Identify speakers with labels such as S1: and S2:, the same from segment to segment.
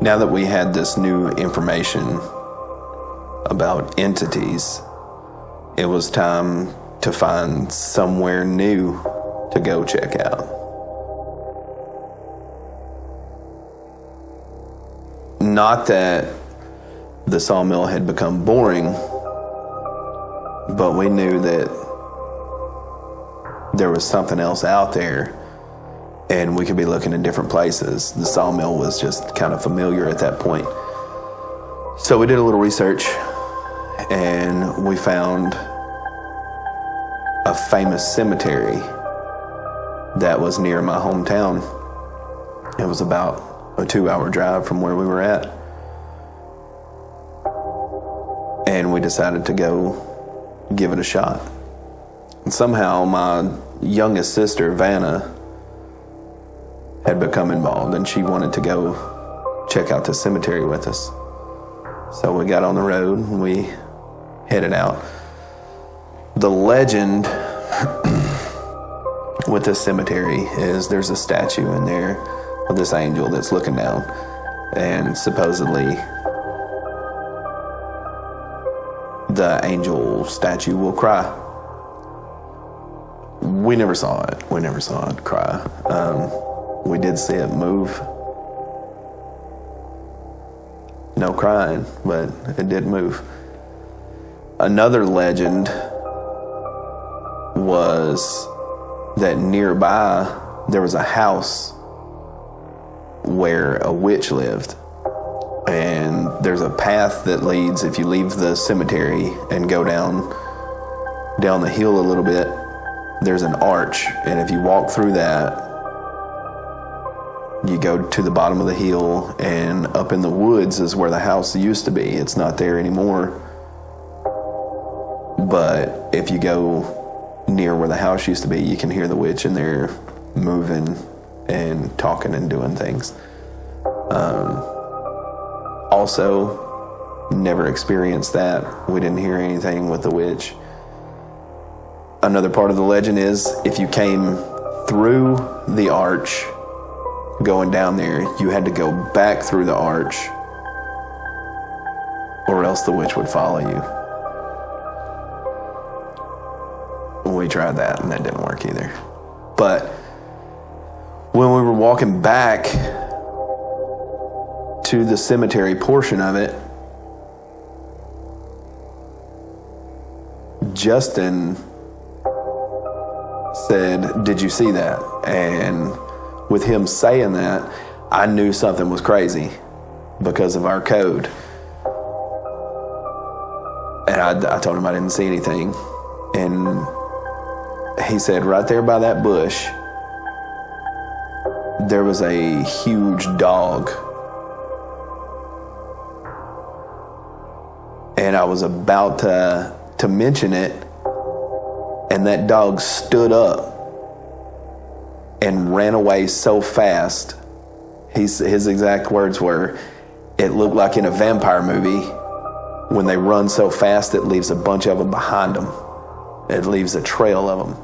S1: now that we had this new information about entities, it was time to find somewhere new to go check out. Not that the sawmill had become boring, but we knew that there was something else out there and we could be looking in different places. The sawmill was just kind of familiar at that point. So we did a little research and we found a famous cemetery that was near my hometown. It was about a 2-hour drive from where we were at. And we decided to go give it a shot. And somehow my youngest sister, Vanna, had become involved and she wanted to go check out the cemetery with us. So we got on the road and we headed out. The legend with this cemetery is there's a statue in there of this angel that's looking down, and supposedly the angel statue will cry. We never saw it. We never saw it cry. We did see it move. No crying, but it did move. Another legend was that nearby there was a house where a witch lived. And there's a path that leads, if you leave the cemetery and go down the hill a little bit, there's an arch. And if you walk through that, you go to the bottom of the hill, and up in the woods is where the house used to be. It's not there anymore. But if you go near where the house used to be, you can hear the witch in there moving and talking and doing things. Also, never experienced that. We didn't hear anything with the witch. Another part of the legend is if you came through the arch going down there, you had to go back through the arch or else the witch would follow you. We tried that and that didn't work either. But when we were walking back to the cemetery portion of it, Justin said, "Did you see that?" And with him saying that, I knew something was crazy because of our code. And I told him I didn't see anything. And he said, right there by that bush, there was a huge dog. And I was about to mention it, and that dog stood up and ran away so fast. His exact words were, it looked like in a vampire movie, when they run so fast it leaves a bunch of them behind them. It leaves a trail of them.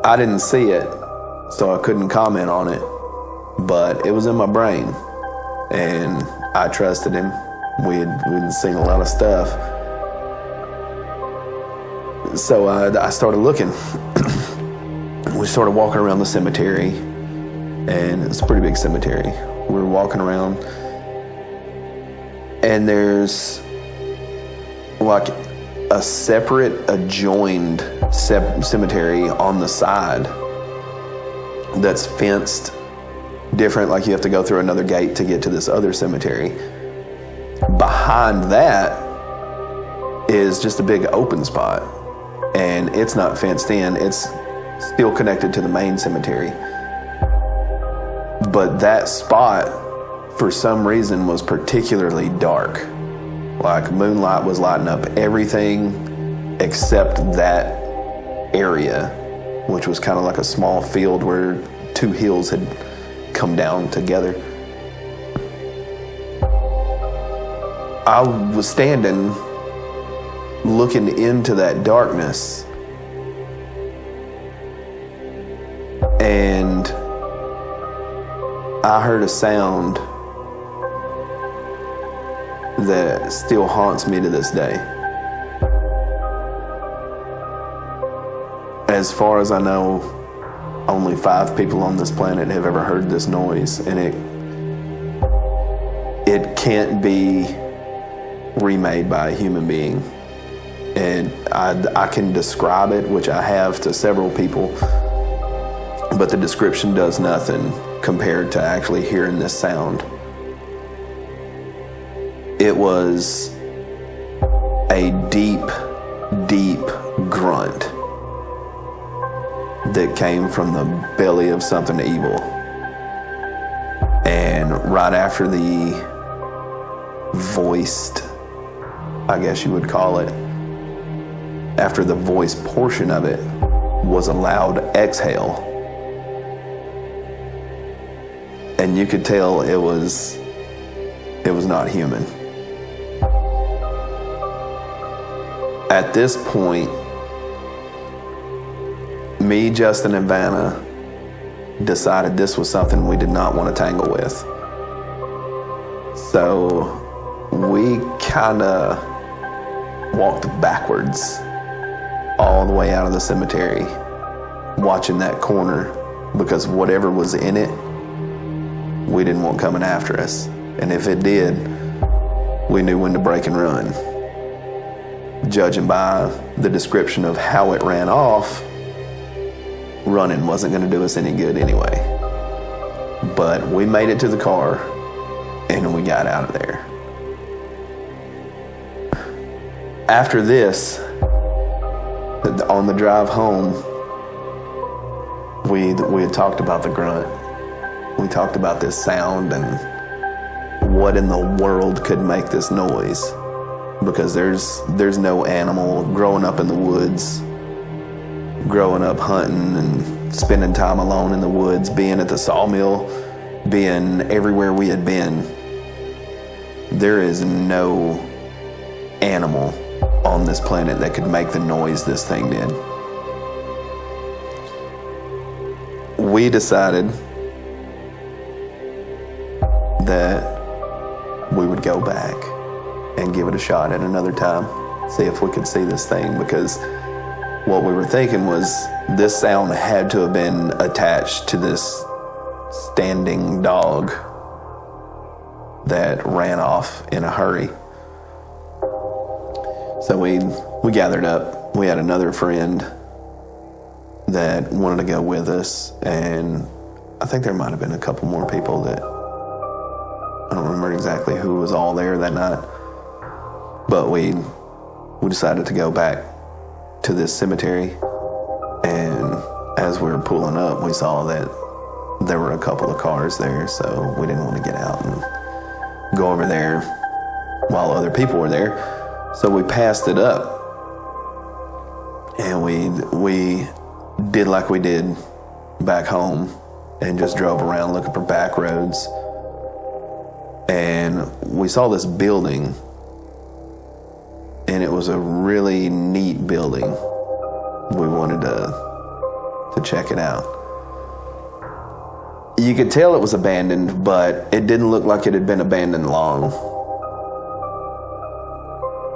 S1: I didn't see it, so I couldn't comment on it, but it was in my brain, and I trusted him. We'd seen a lot of stuff. So I started looking. We started walking around the cemetery, and it's a pretty big cemetery. We were walking around, and there's like a separate adjoined cemetery on the side that's fenced different, like you have to go through another gate to get to this other cemetery. Behind that is just a big open spot, and it's not fenced in. It's still connected to the main cemetery. But that spot, for some reason, was particularly dark. Like moonlight was lighting up everything except that area, which was kind of like a small field where two hills had come down together. I was standing looking into that darkness, and I heard a sound that still haunts me to this day. As far as I know, only 5 people on this planet have ever heard this noise, and it can't be remade by a human being. And I can describe it, which I have to several people, but the description does nothing compared to actually hearing this sound. It was a deep, deep grunt that came from the belly of something evil. And right after the voiced, I guess you would call it, after the voice portion of it was a loud exhale. And you could tell it was not human. At this point, me, Justin, and Vanna decided this was something we did not want to tangle with. So we kind of walked backwards all the way out of the cemetery, watching that corner, because whatever was in it, we didn't want coming after us. And if it did, we knew when to break and run. Judging by the description of how it ran off, running wasn't going to do us any good anyway. But we made it to the car and we got out of there. After this, on the drive home, we had talked about the grunt. We talked about this sound and what in the world could make this noise, because there's no animal growing up in the woods, growing up hunting and spending time alone in the woods, being at the sawmill, being everywhere we had been. There is no animal on this planet that could make the noise this thing did. We decided that we would go back and give it a shot at another time, see if we could see this thing, because what we were thinking was this sound had to have been attached to this standing dog that ran off in a hurry. So we gathered up. We had another friend that wanted to go with us, and I think there might have been a couple more people that, I don't remember exactly who was all there that night, but we decided to go back to this cemetery. And as we were pulling up, we saw that there were a couple of cars there, so we didn't want to get out and go over there while other people were there. So we passed it up, and we did like we did back home and just drove around looking for back roads. And we saw this building, and it was a really neat building. We wanted to check it out. You could tell it was abandoned, but it didn't look like it had been abandoned long.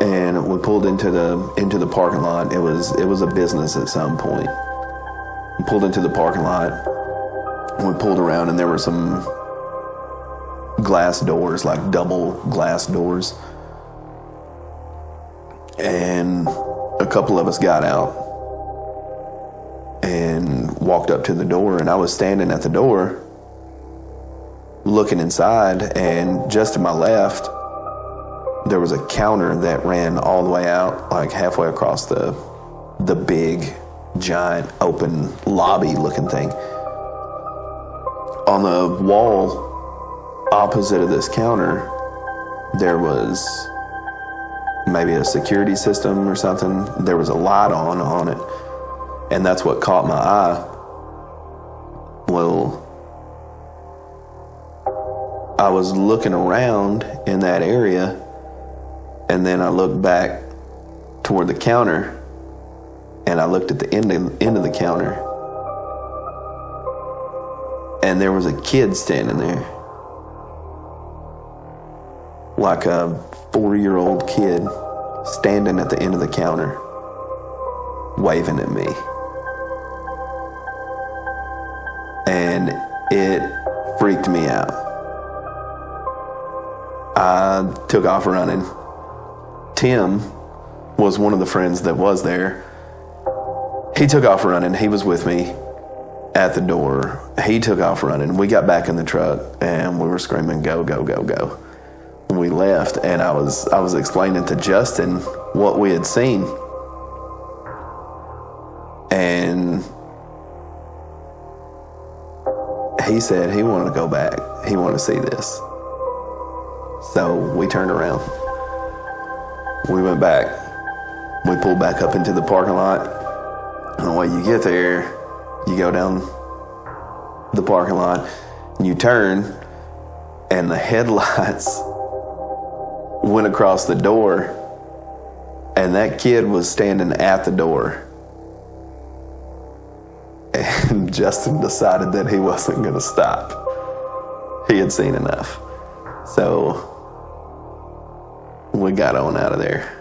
S1: And we pulled into the parking lot. It was a business at some point. We pulled into the parking lot. We pulled around, and there were some glass doors, like double glass doors. And a couple of us got out and walked up to the door, and I was standing at the door looking inside, and just to my left there was a counter that ran all the way out, like halfway across the big giant open lobby looking thing. On the wall opposite of this counter, there was maybe a security system or something. There was a light on it, and that's what caught my eye. Well, I was looking around in that area, and then I looked back toward the counter, and I looked at the end of the counter, and there was a kid standing there, like a 4-year-old kid standing at the end of the counter, waving at me. And it freaked me out. I took off running. Tim was one of the friends that was there. He took off running. He was with me at the door. He took off running. We got back in the truck and we were screaming, "Go, go, go, go." We left, and I was explaining to Justin what we had seen. And he said he wanted to go back. He wanted to see this. So we turned around. We went back. We pulled back up into the parking lot. And the way you get there, you go down the parking lot, and you turn, and the headlights went across the door, and that kid was standing at the door. And Justin decided that he wasn't going to stop. He had seen enough. So we got on out of there.